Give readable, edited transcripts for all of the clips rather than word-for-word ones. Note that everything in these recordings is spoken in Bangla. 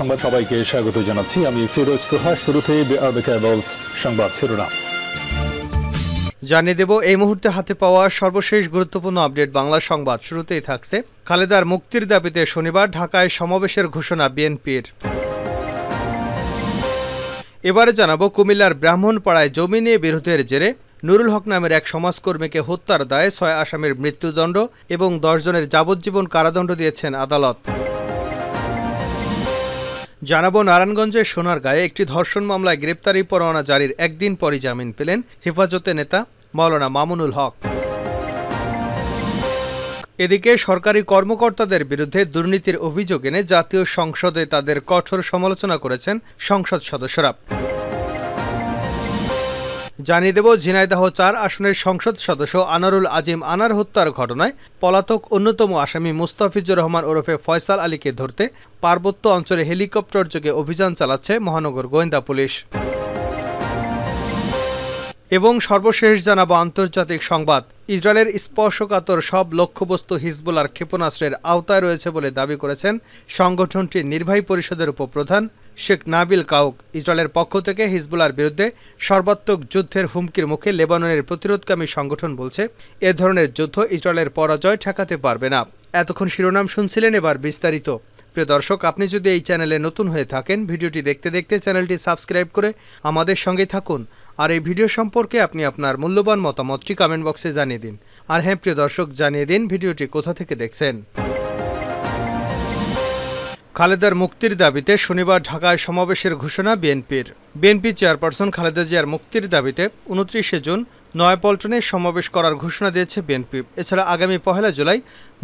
সংবাদ সবাইকে স্বাগত জানাচ্ছি। আমি ফিরোজ তোহা। শুরুতে সংবাদ শিরোনাম জানিয়ে দেব এই মুহূর্তে হাতে পাওয়া সর্বশেষ গুরুত্বপূর্ণ আপডেট বাংলা সংবাদ। শুরুতেই থাকছে খালেদার মুক্তির দাবিতে শনিবার ঢাকায় সমাবেশের ঘোষণা বিএনপির। এবারে জানাবো কুমিল্লার ব্রাহ্মণপাড়ায় জমি নিয়ে বিরোধের জেরে নুরুল হক নামের এক সমাজকর্মীকে হত্যার দায়ে ৬ আসামির মৃত্যুদণ্ড এবং ১০ জনের যাবজ্জীবন কারাদণ্ড দিয়েছেন আদালত। জানাবো নারায়ণগঞ্জের সোনারগাঁয়ে একটি ধর্ষণ মামলায় গ্রেপ্তারি পরোয়ানা জারির একদিন পরই জামিন পেলেন হেফাজতে নেতা মাওলানা মামুনুল হক। এদিকে সরকারি কর্মকর্তাদের বিরুদ্ধে দুর্নীতির অভিযোগ এনে জাতীয় সংসদে তাদের কঠোর সমালোচনা করেছেন সংসদ সদস্যরা। জানিয়ে দেব ঝিনাইদহ ৪ আসনের সংসদ সদস্য আনারুল আজিম আনার হত্যার ঘটনায় পলাতক অন্যতম আসামি মুস্তাফিজুর রহমান ওরফে ফয়সাল আলীকে ধরতে পার্বত্য অঞ্চলে হেলিকপ্টার যোগে অভিযান চালাচ্ছে মহানগর গোয়েন্দা পুলিশ। এবং সর্বশেষ জানাবো আন্তর্জাতিক সংবাদ। ইসরায়েলের স্পর্শকাতর সব লক্ষ্যবস্তু হিজবুল্লাহর ক্ষেপণাস্ত্রের আওতায় রয়েছে বলে দাবি করেছেন সংগঠনটির নির্বাহী পরিষদের উপপ্রধান শেখ নাবিল কাউক। ইসরায়েলের পক্ষ থেকে হিজবুল্লাহর বিরুদ্ধে সর্বাত্মক যুদ্ধের হুমকির মুখে লেবাননের প্রতিরোধকামী সংগঠন বলছে এ ধরনের যুদ্ধ ইসরায়েলের পরাজয় ঠেকাতে পারবে না। এতক্ষণ শিরোনাম শুনছিলেন, এবার বিস্তারিত। প্রিয় দর্শক, আপনি যদি এই চ্যানেলে নতুন হয়ে থাকেন, ভিডিওটি দেখতে দেখতে চ্যানেলটি সাবস্ক্রাইব করে আমাদের সঙ্গে থাকুন। আর এই ভিডিও সম্পর্কে আপনি আপনার মূল্যবান মতামতটি কমেন্ট বক্সে জানিয়ে দিন। আর হ্যাঁ প্রিয় দর্শক, জানিয়ে দিন ভিডিওটি কোথা থেকে দেখছেন। খালেদার মুক্তির দাবিতে শনিবার ঢাকায় সমাবেশের ঘোষণা বিএনপির। বিএনপি চেয়ারপারসন খালেদা জিয়ার মুক্তির দাবিতে ২৯শে জুন নয়াপল্টনে সমাবেশ করার ঘোষণা দিয়েছে বিএনপি। এছাড়া আগামী ১ জুলাই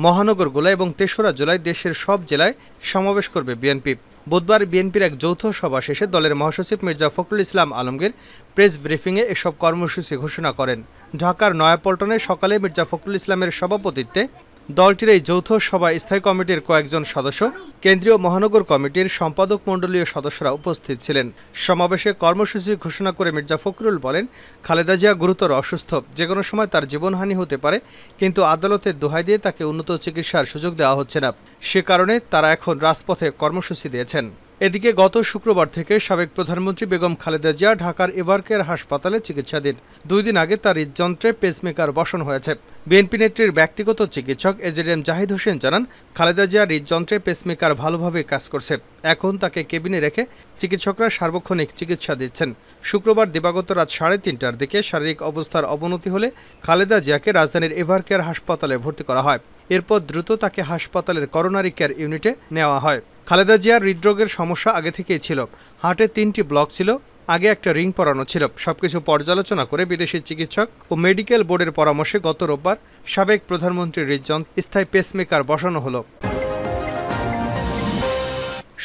মহানগরগুলো এবং ৩রা জুলাই দেশের সব জেলায় সমাবেশ করবে বিএনপি। বুধবার বিএনপির এক যৌথ সভা শেষে দলের মহাসচিব মির্জা ফখরুল ইসলাম আলমগীর প্রেস ব্রিফিংয়ে এসব কর্মসূচি ঘোষণা করেন। ঢাকার নয়াপল্টনে সকালে মির্জা ফখরুল ইসলামের সভাপতিত্বে দলটির এই যৌথ সভায় স্থায়ী কমিটির কয়েকজন সদস্য, কেন্দ্রীয় মহানগর কমিটির সম্পাদক মণ্ডলীয় সদস্যরা উপস্থিত ছিলেন। সমাবেশে কর্মসূচি ঘোষণা করে মির্জা ফখরুল বলেন, খালেদা জিয়া গুরুতর অসুস্থ, যে কোনো সময় তার জীবনহানি হতে পারে, কিন্তু আদালতের দোহাই দিয়ে তাকে উন্নত চিকিৎসার সুযোগ দেওয়া হচ্ছে না। সে কারণে তারা এখন রাজপথে কর্মসূচি দিয়েছেন। এদিকে গত শুক্রবার থেকে সাবেক প্রধানমন্ত্রী বেগম খালেদা জিয়া ঢাকার এভারকেয়ার হাসপাতালে চিকিৎসাধীন। ২ দিন আগে তার হৃদযন্ত্রে পেসমেকার বসানো হয়েছে। বিএনপি নেত্রীর ব্যক্তিগত চিকিৎসক এজেডিএম জাহিদ হোসেন জানান, খালেদা জিয়ার হৃদযন্ত্রে পেসমেকার ভালোভাবে কাজ করছে। এখন তাকে কেবিনে রেখে চিকিৎসকরা সার্বক্ষণিক চিকিৎসা দিচ্ছেন। শুক্রবার দিবাগত রাত ৩:৩০টার দিকে শারীরিক অবস্থার অবনতি হলে খালেদা জিয়াকে রাজধানীর এভারকেয়ার হাসপাতালে ভর্তি করা হয়। এরপর দ্রুত তাকে হাসপাতালের করোনারি কেয়ার ইউনিটে নেওয়া হয়। খালেদা জিয়ার হৃদরোগের সমস্যা আগে থেকেই ছিল। হার্টে ৩টি ব্লক ছিল, আগে একটা রিং পরানো ছিল। সবকিছু পর্যালোচনা করে বিদেশি চিকিৎসক ও মেডিকেল বোর্ডের পরামর্শে গত রোববার সাবেক প্রধানমন্ত্রীর হৃদযন্ত্রে স্থায়ী পেসমেকার বসানো হলো।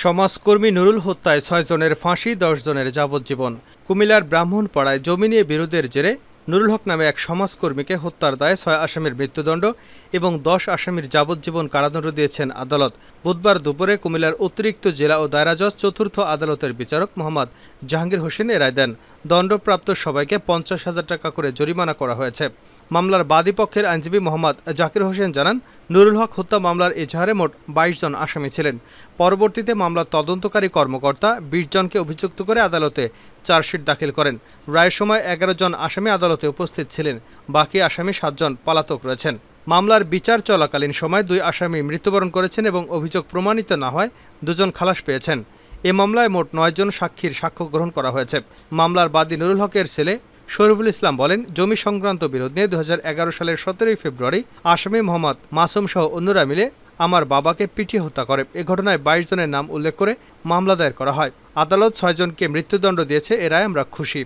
সমাজকর্মী নুরুল হত্যায় ৬ জনের ফাঁসি, ১০ জনের যাবজ্জীবন। কুমিল্লার ব্রাহ্মণপাড়ায় জমি নিয়ে বিরোধের জেরে নুরুল হক নামে এক সমাজকর্মীকে হত্যার দায়ে ৬ আসামির মৃত্যুদণ্ড এবং ১০ আসামির যাবজ্জীবন কারাদণ্ড দিয়েছেন আদালত। বুধবার দুপুরে কুমিল্লার অতিরিক্ত জেলা ও দায়রা জজ চতুর্থ আদালতের বিচারক মোহাম্মদ জাহাঙ্গীর হোসেন এ রায় দেন। দণ্ডপ্রাপ্ত সবাইকে ৫০,০০০ টাকা করে জরিমানা করা হয়েছে। মামলার বাদী পক্ষের আইনজীবী মোহাম্মদ জাকির হোসেন জানান, নুরুল হক হত্যা মামলার এজাহারে মোট ২২ জন আসামি ছিলেন। পরবর্তীতে মামলার তদন্তকারী কর্মকর্তা ২০ জনকে অভিযুক্ত করে আদালতে চার্জশিট দাখিল করেন। রায়ের সময় ১১ জন আসামি আদালতে উপস্থিত ছিলেন। বাকি আসামি ৭ জন পলাতক রয়েছেন। মামলার বিচার চলাকালীন সময় ২ আসামি মৃত্যুবরণ করেছেন এবং অভিযোগ প্রমাণিত না হয় ২ জন খালাস পেয়েছেন। এ মামলায় মোট ৯ জন সাক্ষীর সাক্ষ্য গ্রহণ করা হয়েছে। মামলার বাদী নুরুল হকের ছেলে শরীফুল ইসলাম বলেন, জমি সংক্রান্ত বিরোধ নিয়ে ২০১১ সালের ১৭ ফেব্রুয়ারি আসামি মোহাম্মদ মাসুম সহ অন্যরা মিলে আমার বাবাকে পিটিয়ে হত্যা করে। এ ঘটনায় ২২ জনের নাম উল্লেখ করে মামলা দায়ের করা হয়। আদালত ৬ জনকে মৃত্যুদণ্ড দিয়েছে। এ রায় আমরা খুশি।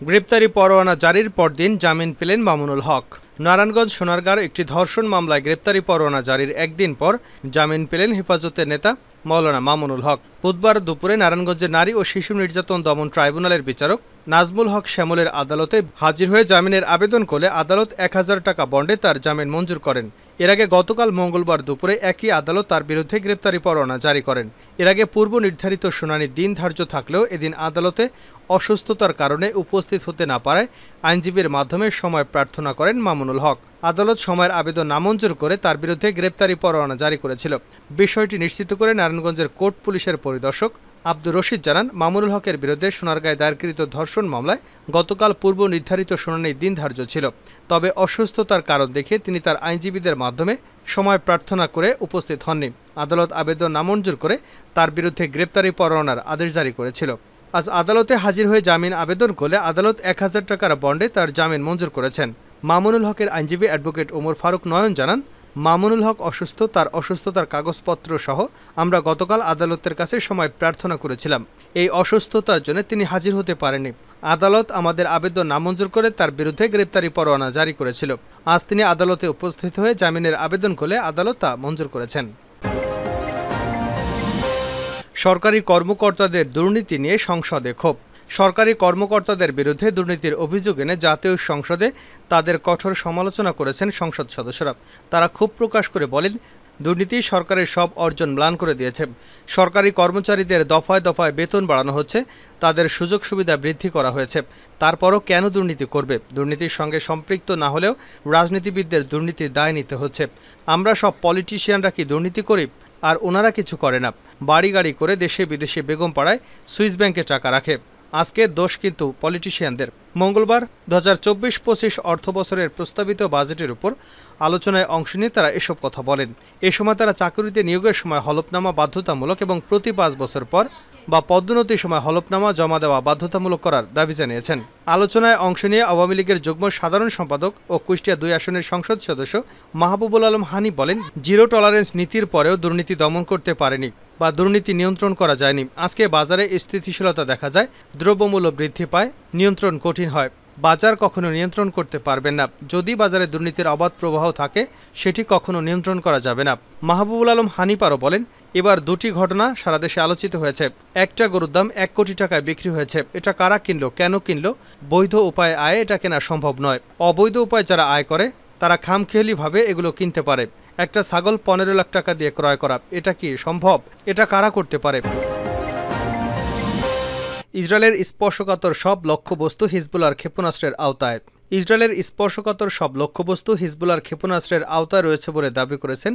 গ্রেপ্তারি পরোয়ানা জারির পরদিন জামিন পেলেন মামুনুল হক। নারায়ণগঞ্জ সোনারগাঁর একটি ধর্ষণ মামলায় গ্রেপ্তারি পরোয়ানা জারির একদিন পর জামিন পেলেন হেফাজতের নেতা মাওলানা মামুনুল হক। বুধবার দুপুরে নারায়ণগঞ্জের নারী ও শিশু নির্যাতন দমন ট্রাইব্যুনালের বিচারক নাজমুল হক শ্যামলের আদালতে হাজির হয়ে জামিনের আবেদন করলে আদালত ১,০০০ টাকা বন্ডে তার জামিন মঞ্জুর করেন। এর আগে গতকাল মঙ্গলবার দুপুরে একই আদালত তার বিরুদ্ধে গ্রেপ্তারি পরোয়ানা জারি করেন। এর আগে পূর্ব নির্ধারিত শুনানির দিন ধার্য থাকলেও এদিন আদালতে অসুস্থতার কারণে উপস্থিত হতে না পারায় আইনজীবীর মাধ্যমে সময় প্রার্থনা করেন মামুনুল হক। আদালত সময়ের আবেদন নামঞ্জুর করে তার বিরুদ্ধে গ্রেপ্তারি পরোয়ানা জারি করেছিল। বিষয়টি নিশ্চিত করে নারায়ণগঞ্জের কোর্ট পুলিশের পরিদর্শক আব্দুর রশিদ জানান, মামুনুল হকের বিরুদ্ধে সোনারগাঁয়ে দায়েরকৃত ধর্ষণ মামলায় গতকাল পূর্ব নির্ধারিত শুনানির দিন ধার্য ছিল। তবে অসুস্থতার কারণ দেখে তিনি তার আইনজীবীদের মাধ্যমে সময় প্রার্থনা করে উপস্থিত হননি। আদালত আবেদন নামঞ্জুর করে তার বিরুদ্ধে গ্রেপ্তারি পরোয়ানার আদেশ জারি করেছিল। আজ আদালতে হাজির হয়ে জামিন আবেদন করলে আদালত ১,০০০ টাকার বন্ডে তার জামিন মঞ্জুর করেছেন। মামুনুল হকের আইনজীবী অ্যাডভোকেট ওমর ফারুক নয়ন জানান, মামুনুল হক অসুস্থ, তার অসুস্থতার কাগজপত্র সহ আমরা গতকাল আদালতের কাছে সময় প্রার্থনা করেছিলাম। এই অসুস্থতার জন্য তিনি হাজির হতে পারেননি। আদালত আমাদের আবেদন নামঞ্জুর করে তার বিরুদ্ধে গ্রেপ্তারি পরোয়ানা জারি করেছিল। আজ তিনি আদালতে উপস্থিত হয়ে জামিনের আবেদন করলে আদালত তা মঞ্জুর করেছেন। সরকারি কর্মকর্তাদের দুর্নীতি নিয়ে সংসদে ক্ষোভ। সরকারি কর্মকর্তাদের বিরুদ্ধে দুর্নীতির অভিযোগ এনে জাতীয় সংসদে তাদের কঠোর সমালোচনা করেছেন সংসদ সদস্যরা। তারা ক্ষোভ প্রকাশ করে বলেন, দুর্নীতি সরকারের সব অর্জন ম্লান করে দিয়েছে। সরকারি কর্মচারীদের দফায় দফায় বেতন বাড়ানো হচ্ছে, তাদের সুযোগ সুবিধা বৃদ্ধি করা হয়েছে, তারপরও কেন দুর্নীতি করবে? দুর্নীতির সঙ্গে সম্পৃক্ত না হলেও রাজনীতিবিদদের দুর্নীতির দায় নিতে হচ্ছে। আমরা সব পলিটিশিয়ানরা কি দুর্নীতি করি? আর ওনারা কিছু করে না। বাড়ি গাড়ি করে দেশে বিদেশে বেগম পাড়ায় সুইস ব্যাংকে টাকা রাখে। আজকে দোষ কিন্তু পলিটিশিয়ানদের। মঙ্গলবার ২০২৪-২৫ অর্থবছরের প্রস্তাবিত বাজেটের উপর আলোচনায় অংশ নিয়ে তারা এসব কথা বলেন। এ সময় তারা চাকরিতে নিয়োগের সময় হলফনামা বাধ্যতামূলক এবং প্রতি ৫ বছর পর বা পদোন্নতির সময় হলফনামা জমা দেওয়া বাধ্যতামূলক করার দাবি জানিয়েছেন। আলোচনায় অংশ নিয়ে আওয়ামী লীগের যুগ্ম সাধারণ সম্পাদক ও কুষ্টিয়া ২ আসনের সংসদ সদস্য মাহবুবুল আলম হানি বলেন, জিরো টলারেন্স নীতির পরেও দুর্নীতি দমন করতে পারেনি বা দুর্নীতি নিয়ন্ত্রণ করা যায়নি। আজকে বাজারে স্থিতিশীলতা দেখা যায়, দ্রব্যমূল্য বৃদ্ধি পায়, নিয়ন্ত্রণ কঠিন হয়। বাজার কখনো নিয়ন্ত্রণ করতে পারবেন না। যদি বাজারে দুর্নীতির অবাধ প্রবাহ থাকে, সেটি কখনো নিয়ন্ত্রণ করা যাবে না। মাহবুবুল আলম হানিপারও বলেন, এবার দুটি ঘটনা সারা দেশে আলোচিত হয়েছে। একটা গরুর দাম ১ কোটি টাকায় বিক্রি হয়েছে। এটা কারা কিনলো, কেন কিনলো? বৈধ উপায়ে আয় এটা কেনা সম্ভব নয়। অবৈধ উপায়ে যারা আয় করে তারা খামখেয়ালিভাবে এগুলো কিনতে পারে। একটা ছাগল ১৫ লাখ টাকা দিয়ে ক্রয় করা, এটা কি সম্ভব? এটা কারা করতে পারে? ইসরায়েলের স্পর্শকাতর সব লক্ষ্যবস্তু হিজবুল্লাহর ক্ষেপণাস্ত্রের আওতায়। ইসরায়েলের স্পর্শকাতর সব লক্ষ্যবস্তু হিজবুল্লাহর ক্ষেপণাস্ত্রের আওতায় রয়েছে বলে দাবি করেছেন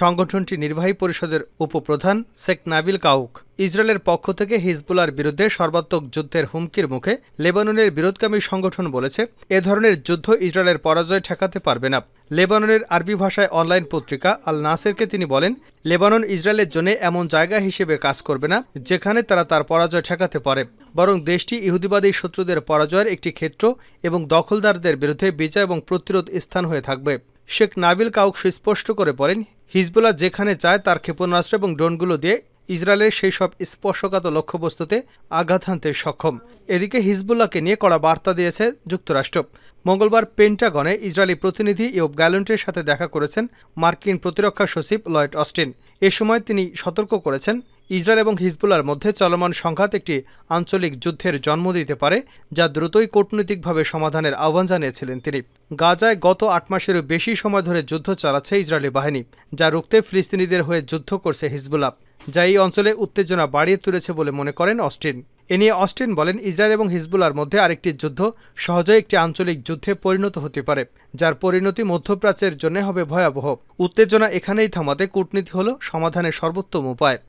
সংগঠনটির নির্বাহী পরিষদের উপপ্রধান শেখ নাবিল কাউক। ইসরায়েলের পক্ষ থেকে হিজবুল্লাহর বিরুদ্ধে সর্বাত্মক যুদ্ধের হুমকির মুখে লেবাননের বিরোধকামী সংগঠন বলেছে, এ ধরনের যুদ্ধ ইসরায়েলের পরাজয় ঠেকাতে পারবে না। লেবাননের আরবি ভাষায় অনলাইন পত্রিকা আল নাসেরকে তিনি বলেন, লেবানন ইসরায়েলের জন্য এমন জায়গা হিসেবে কাজ করবে না যেখানে তারা তার পরাজয় ঠেকাতে পারে, বরং দেশটি ইহুদিবাদী শত্রুদের পরাজয়ের একটি ক্ষেত্র এবং দখলদারদের বিরুদ্ধে বিজয় এবং প্রতিরোধ স্থান হয়ে থাকবে। শেখ নাবিল কাউক সুস্পষ্ট করে বলেন, হিজবুল্লাহ যেখানে চায় তার ক্ষেপণাস্ত্র এবং ড্রোনগুলো দিয়ে ইসরায়েলের সেই সব স্পর্শকাতর লক্ষ্যবস্তুতে আঘাত হানতে সক্ষম। এদিকে হিজবুল্লাহকে নিয়ে কড়া বার্তা দিয়েছে যুক্তরাষ্ট্র। মঙ্গলবার পেন্টাগনে ইসরায়েলি প্রতিনিধি ইয়োব গ্যালেন্টের সাথে দেখা করেছেন মার্কিন প্রতিরক্ষা সচিব লয়েড অস্টিন। এ সময় তিনি সতর্ক করেছেন, ইসরায়েল এবং হিজবুল্লাহর মধ্যে চলমান সংঘাত একটি আঞ্চলিক যুদ্ধের জন্ম দিতে পারে, যা দ্রুতই কূটনৈতিকভাবে সমাধানের আহ্বান জানিয়েছিলেন তিনি। গাজায় গত ৮ মাসেরও বেশি সময় ধরে যুদ্ধ চালাচ্ছে ইসরায়েলি বাহিনী, যা রুখতে ফিলিস্তিনিদের হয়ে যুদ্ধ করছে হিজবুল্লাহ, যা এই অঞ্চলে উত্তেজনা বাড়িয়ে তুলেছে বলে মনে করেন অস্টিন। এ নিয়ে অস্টিন বলেন, ইসরায়েল এবং হিজবুল্লাহর মধ্যে আরেকটি যুদ্ধ সহজেই একটি আঞ্চলিক যুদ্ধে পরিণত হতে পারে, যার পরিণতি মধ্যপ্রাচ্যের জন্য হবে ভয়াবহ। উত্তেজনা এখানেই থামাতে কূটনীতি হল সমাধানের সর্বোত্তম উপায়।